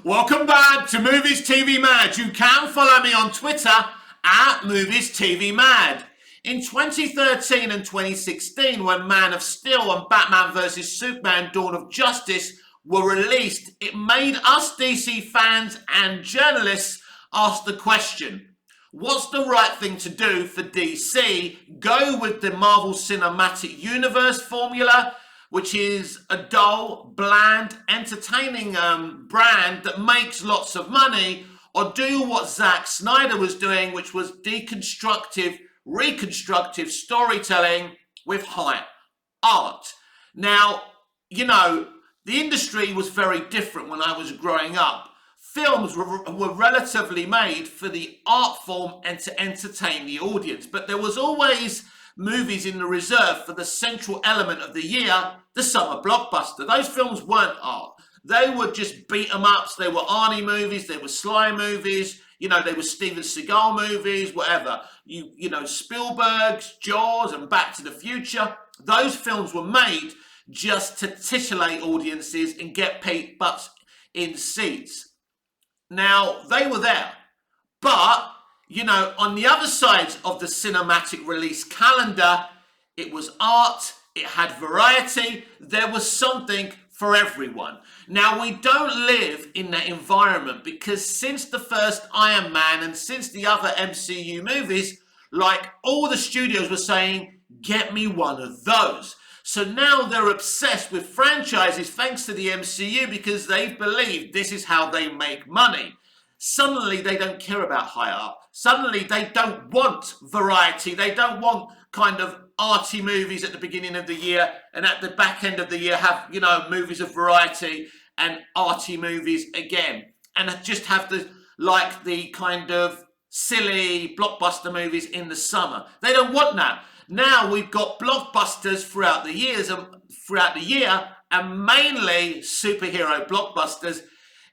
Welcome back to Movies TV Mad. You can follow me on Twitter at Movies TV Mad. In 2013 and 2016, when Man of Steel and Batman vs Superman Dawn of Justice were released, it made us DC fans and journalists ask the question, what's the right thing to do for DC? Go with the Marvel Cinematic Universe formula, which is a dull, bland, entertaining brand that makes lots of money, or do what Zack Snyder was doing, which was deconstructive, reconstructive storytelling with high art. Now, you know, the industry was very different when I was growing up. Films were relatively made for the art form and to entertain the audience, but there was always movies in the reserve for the central element of the year, the summer blockbuster. Those films weren't art. They were just beat 'em ups. They were Arnie movies. They were Sly movies. You know, they were Steven Seagal movies, whatever. You know, Spielberg's, Jaws, and Back to the Future. Those films were made just to titillate audiences and get paid butts in seats. Now, they were there. But, you know, on the other side of the cinematic release calendar, it was art, it had variety, there was something for everyone. Now, we don't live in that environment because since the first Iron Man and since the other MCU movies, like all the studios were saying, get me one of those. So now they're obsessed with franchises thanks to the MCU because they've believed this is how they make money. Suddenly they don't care about high art. Suddenly they don't want variety. They don't want kind of arty movies at the beginning of the year and at the back end of the year have, you know, movies of variety and arty movies again. And just have the kind of silly blockbuster movies in the summer. They don't want that. Now we've got blockbusters throughout the year and mainly superhero blockbusters.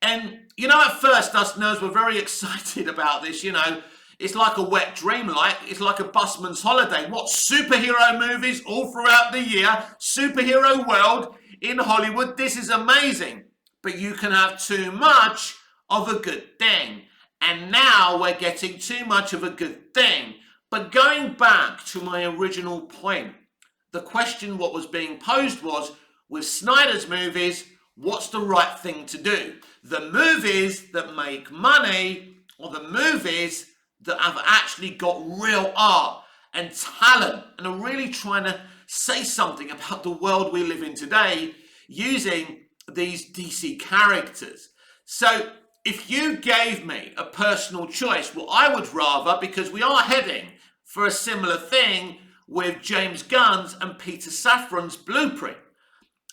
And, you know, at first us nerds were very excited about this, you know. It's like a wet dream, it's like a busman's holiday. What, superhero movies all throughout the year? Superhero world in Hollywood, this is amazing. But you can have too much of a good thing. And now we're getting too much of a good thing. But going back to my original point, the question what was being posed was, with Snyder's movies, what's the right thing to do? The movies that make money or the movies that have actually got real art and talent and are really trying to say something about the world we live in today using these DC characters. So if you gave me a personal choice, well, I would rather, because we are heading for a similar thing with James Gunn's and Peter Safran's blueprint.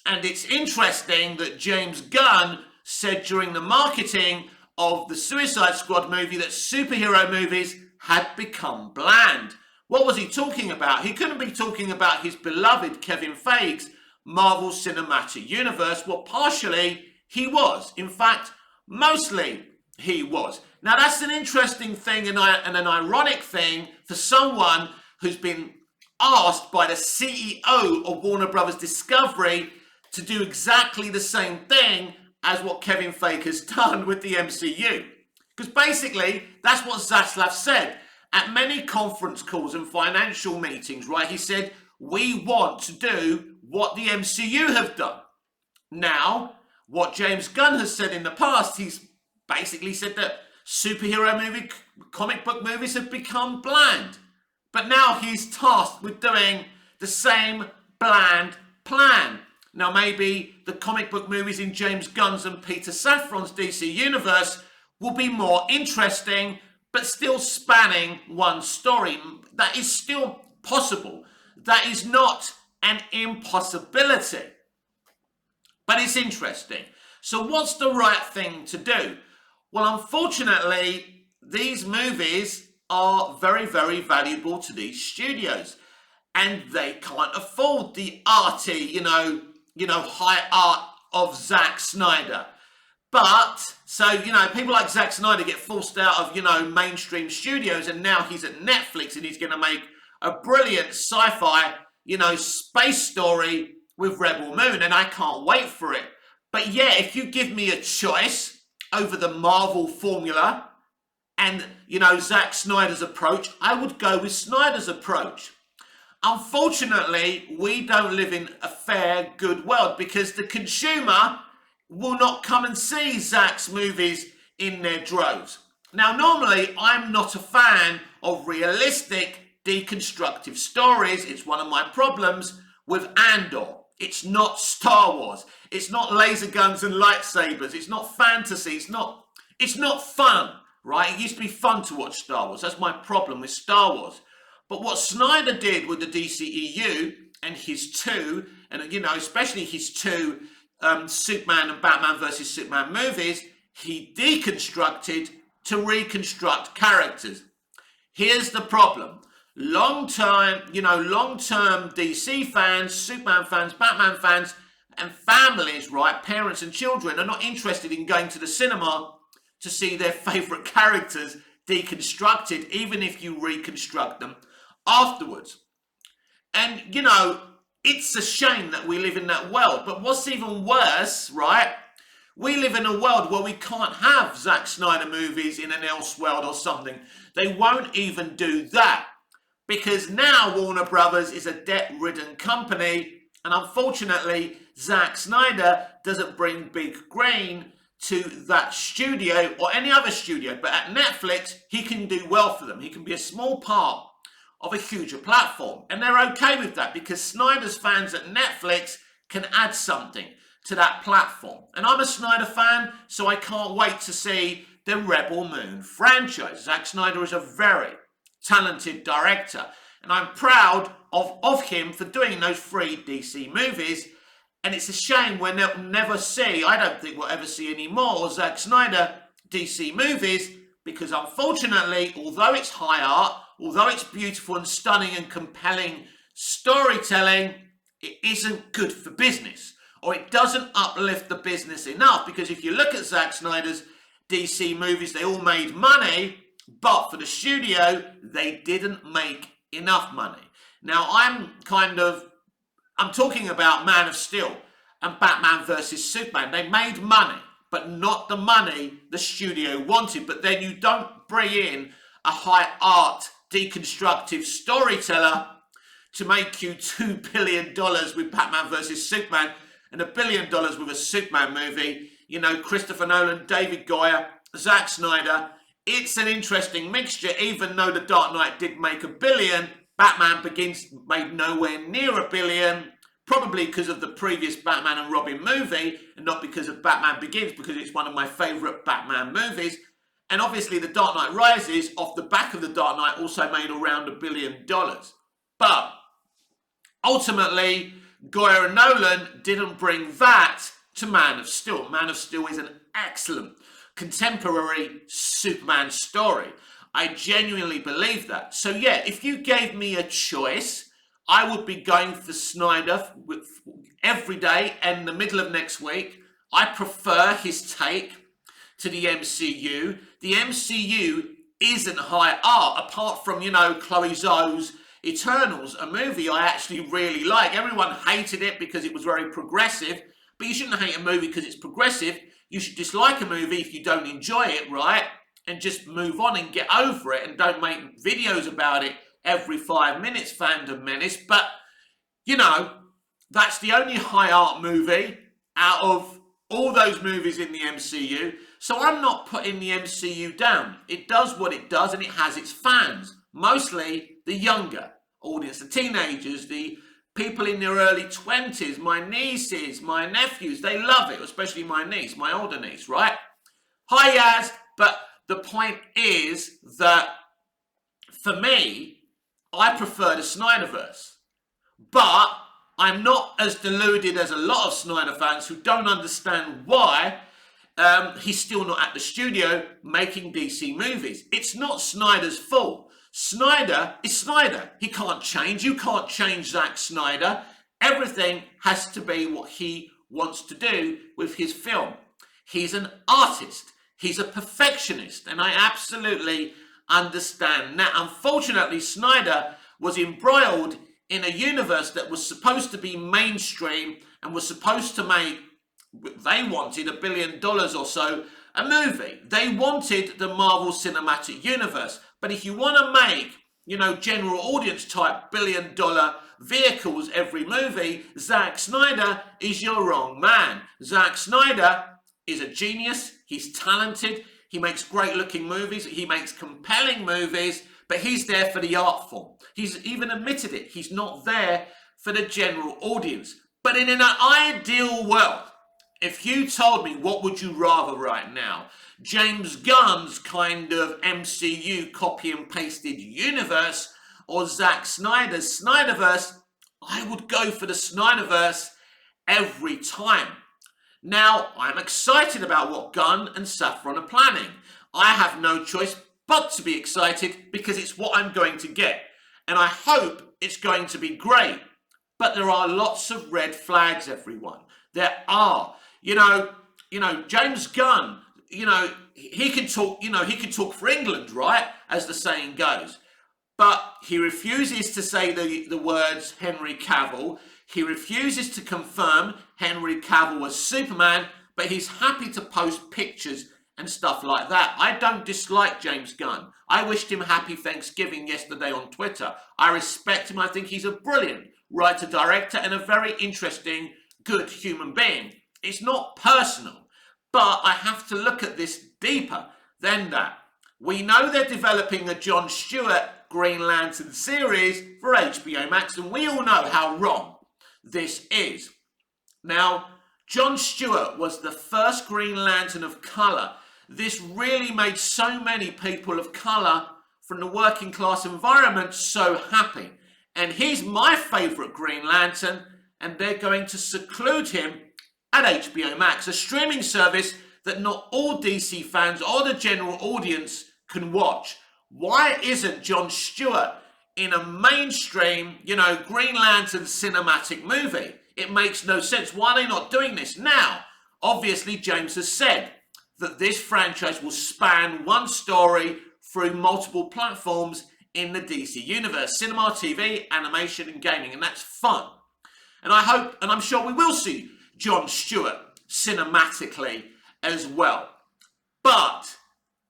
And it's interesting that James Gunn said during the marketing of the Suicide Squad movie that superhero movies had become bland. What was he talking about? He couldn't be talking about his beloved Kevin Feige's Marvel Cinematic Universe. Well, partially he was. In fact, mostly he was. Now, that's an interesting thing and an ironic thing for someone who's been asked by the CEO of Warner Brothers Discovery to do exactly the same thing as what Kevin Feige has done with the MCU. Because basically, that's what Zaslav said at many conference calls and financial meetings, right? He said, we want to do what the MCU have done. Now, what James Gunn has said in the past, he's basically said that comic book movies have become bland. But now he's tasked with doing the same bland plan. Now maybe the comic book movies in James Gunn's and Peter Safran's DC universe will be more interesting, but still spanning one story. That is still possible. That is not an impossibility. But it's interesting. So what's the right thing to do? Well, unfortunately, these movies are very, very valuable to these studios. And they can't afford the arty, you know, high art of Zack Snyder. But, so, you know, people like Zack Snyder get forced out of, you know, mainstream studios, and now he's at Netflix and he's going to make a brilliant sci-fi, you know, space story with Rebel Moon, and I can't wait for it. But yeah, if you give me a choice, over the Marvel formula and, you know, Zack Snyder's approach, I would go with Snyder's approach. Unfortunately, we don't live in a fair, good world because the consumer will not come and see Zack's movies in their droves. Now, normally, I'm not a fan of realistic, deconstructive stories. It's one of my problems with Andor. It's not Star Wars. It's not laser guns and lightsabers. It's not fantasy. It's not fun, right? It used to be fun to watch Star Wars. That's my problem with Star Wars. But what Snyder did with the DCEU and his two, and you know, especially his two Superman and Batman versus Superman movies, he deconstructed to reconstruct characters. Here's the problem. Long-term DC fans, Superman fans, Batman fans, and families, right, parents and children are not interested in going to the cinema to see their favourite characters deconstructed, even if you reconstruct them afterwards. And, you know, it's a shame that we live in that world. But what's even worse, right, we live in a world where we can't have Zack Snyder movies in an Elseworld or something. They won't even do that. Because now Warner Brothers is a debt-ridden company, and unfortunately, Zack Snyder doesn't bring big green to that studio or any other studio. But at Netflix, he can do well for them. He can be a small part of a huger platform. And they're okay with that because Snyder's fans at Netflix can add something to that platform. And I'm a Snyder fan, so I can't wait to see the Rebel Moon franchise. Zack Snyder is a very talented director, and I'm proud of him for doing those 3 DC movies. And it's a shame we'll never see, I don't think we'll ever see any more Zack Snyder DC movies, because unfortunately, although it's high art, although it's beautiful and stunning and compelling storytelling, it isn't good for business, or it doesn't uplift the business enough. Because if you look at Zack Snyder's DC movies, they all made money, but for the studio, they didn't make enough money. Now, I'm talking about Man of Steel and Batman versus Superman. They made money, but not the money the studio wanted. But then you don't bring in a high art, deconstructive storyteller to make you $2 billion with Batman versus Superman and $1 billion with a Superman movie. You know, Christopher Nolan, David Goyer, Zack Snyder. It's an interesting mixture. Even though The Dark Knight did make $1 billion, Batman Begins made nowhere near $1 billion, probably because of the previous Batman and Robin movie, and not because of Batman Begins, because it's one of my favourite Batman movies. And obviously The Dark Knight Rises, off the back of The Dark Knight, also made around $1 billion. But ultimately, Goyer and Nolan didn't bring that to Man of Steel. Man of Steel is an excellent contemporary Superman story. I genuinely believe that. So yeah, if you gave me a choice, I would be going for Snyder every day and the middle of next week. I prefer his take to the MCU. The MCU isn't high art, apart from, you know, Chloe Zhao's Eternals, a movie I actually really like. Everyone hated it because it was very progressive, but you shouldn't hate a movie because it's progressive. You should dislike a movie if you don't enjoy it, right? And just move on and get over it, and don't make videos about it every 5 minutes, Fandom Menace. But, you know, that's the only high art movie out of all those movies in the MCU. So I'm not putting the MCU down. It does what it does, and it has its fans. Mostly the younger audience, the teenagers, the people in their early 20s, my nieces, my nephews, they love it, especially my niece, my older niece, right? Hi, Yaz. But the point is that, for me, I prefer the Snyderverse. But I'm not as deluded as a lot of Snyder fans who don't understand why he's still not at the studio making DC movies. It's not Snyder's fault. Snyder is Snyder. He can't change. You can't change Zack Snyder. Everything has to be what he wants to do with his film. He's an artist. He's a perfectionist. And I absolutely understand that. Unfortunately, Snyder was embroiled in a universe that was supposed to be mainstream and was supposed to make, they wanted $1 billion or so a movie. They wanted the Marvel Cinematic Universe. But if you want to make, general audience type billion-dollar vehicles every movie, Zack Snyder is your wrong man. Zack Snyder is a genius. He's talented. He makes great looking movies. He makes compelling movies, but he's there for the art form. He's even admitted it. He's not there for the general audience. But in an ideal world, if you told me what would you rather right now, James Gunn's kind of MCU copy and pasted universe or Zack Snyder's Snyderverse, I would go for the Snyderverse every time. Now, I'm excited about what Gunn and Safran are planning. I have no choice but to be excited because it's what I'm going to get. And I hope it's going to be great. But there are lots of red flags, everyone. There are. James Gunn, he can talk for England, right? As the saying goes. But he refuses to say the words Henry Cavill. He refuses to confirm Henry Cavill as Superman, but he's happy to post pictures and stuff like that. I don't dislike James Gunn. I wished him happy Thanksgiving yesterday on Twitter. I respect him. I think he's a brilliant writer-director and a very interesting, good human being. It's not personal, but I have to look at this deeper than that. We know they're developing a Jon Stewart Green Lantern series for HBO Max, and we all know how wrong this is. Now, Jon Stewart was the first Green Lantern of colour. This really made so many people of colour from the working class environment so happy. And he's my favourite Green Lantern, and they're going to seclude him at HBO Max, a streaming service that not all DC fans or the general audience can watch. Why isn't Jon Stewart in a mainstream, Green Lantern cinematic movie? It makes no sense. Why are they not doing this? Now, obviously, James has said that this franchise will span one story through multiple platforms in the DC universe, cinema, TV, animation, and gaming, and that's fun. And I hope, and I'm sure we will see Jon Stewart cinematically as well. But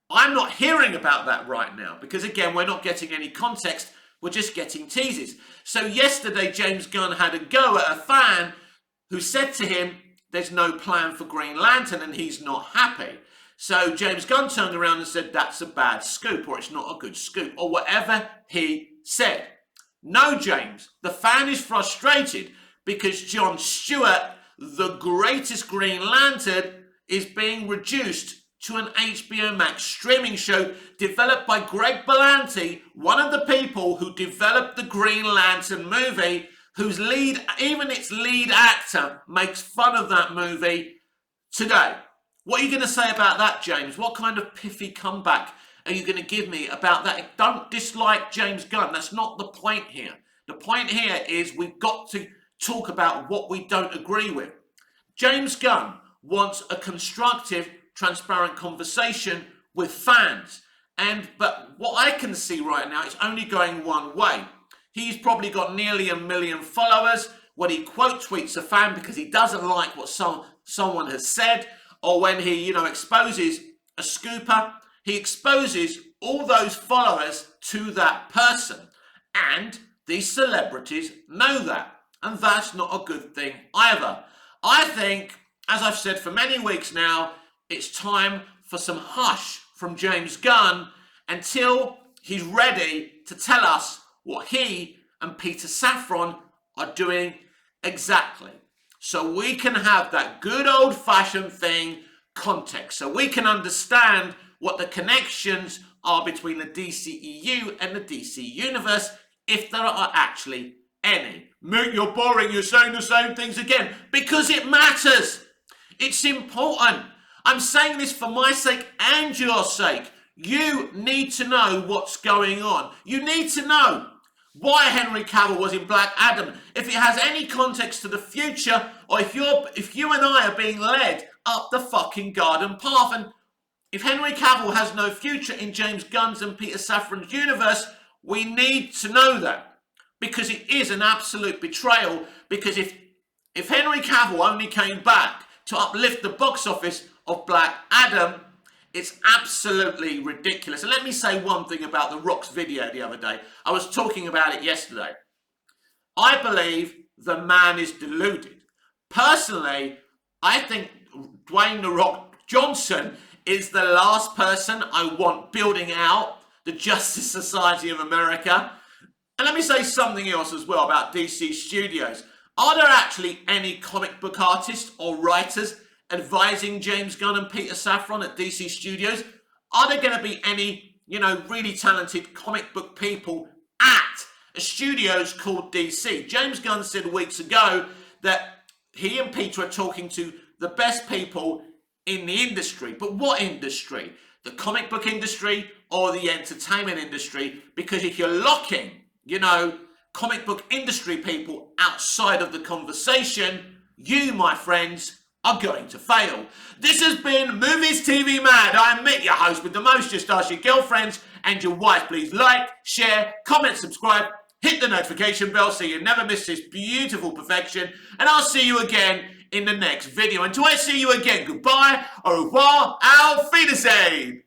I'm not hearing about that right now because, again, we're not getting any context. We're just getting teases. So yesterday, James Gunn had a go at a fan who said to him, there's no plan for Green Lantern, and he's not happy. So James Gunn turned around and said, that's a bad scoop, or it's not a good scoop, or whatever he said. No, James, the fan is frustrated because Jon Stewart, the greatest Green Lantern, is being reduced to an HBO Max streaming show developed by Greg Berlanti, one of the people who developed the Green Lantern movie, whose even its lead actor makes fun of that movie today. What are you going to say about that, James? What kind of pithy comeback are you going to give me about that? Don't dislike James Gunn. That's not the point here. The point here is we've got to talk about what we don't agree with. James Gunn wants a constructive, transparent conversation with fans. But what I can see right now, it's only going one way. He's probably got nearly 1 million followers when he quote tweets a fan because he doesn't like what someone has said, or when he, exposes a scooper, he exposes all those followers to that person. And these celebrities know that. And that's not a good thing either. I think, as I've said for many weeks now, it's time for some hush from James Gunn until he's ready to tell us what he and Peter Safran are doing exactly. So we can have that good old-fashioned thing, context. So we can understand what the connections are between the DCEU and the DC Universe, if there are actually any. Mick, you're boring. You're saying the same things again. Because it matters. It's important. I'm saying this for my sake and your sake. You need to know what's going on. You need to know why Henry Cavill was in Black Adam. If it has any context to the future, or if you and I are being led up the fucking garden path. And if Henry Cavill has no future in James Gunn's and Peter Safran's universe, we need to know that. Because it is an absolute betrayal. Because if Henry Cavill only came back to uplift the box office of Black Adam, It's absolutely ridiculous. And let me say one thing about The Rock's video the other day. I was talking about it yesterday. I believe the man is deluded. Personally, I think Dwayne The Rock Johnson is the last person I want building out the Justice Society of America. And let me say something else as well about DC Studios. Are there actually any comic book artists or writers advising James Gunn and Peter Safran at DC Studios? Are there going to be any, really talented comic book people at studios called DC? James Gunn said weeks ago that he and Peter are talking to the best people in the industry. But what industry? The comic book industry or the entertainment industry? Because if you're locking, comic book industry people outside of the conversation, you, my friends, are going to fail. This has been Movies TV Mad. I'm Mick, your host with the most. Just ask your girlfriends and your wife. Please like, share, comment, subscribe, hit the notification bell so you never miss this beautiful perfection. And I'll see you again in the next video. Until I see you again, goodbye, au revoir, auf Wiedersehen.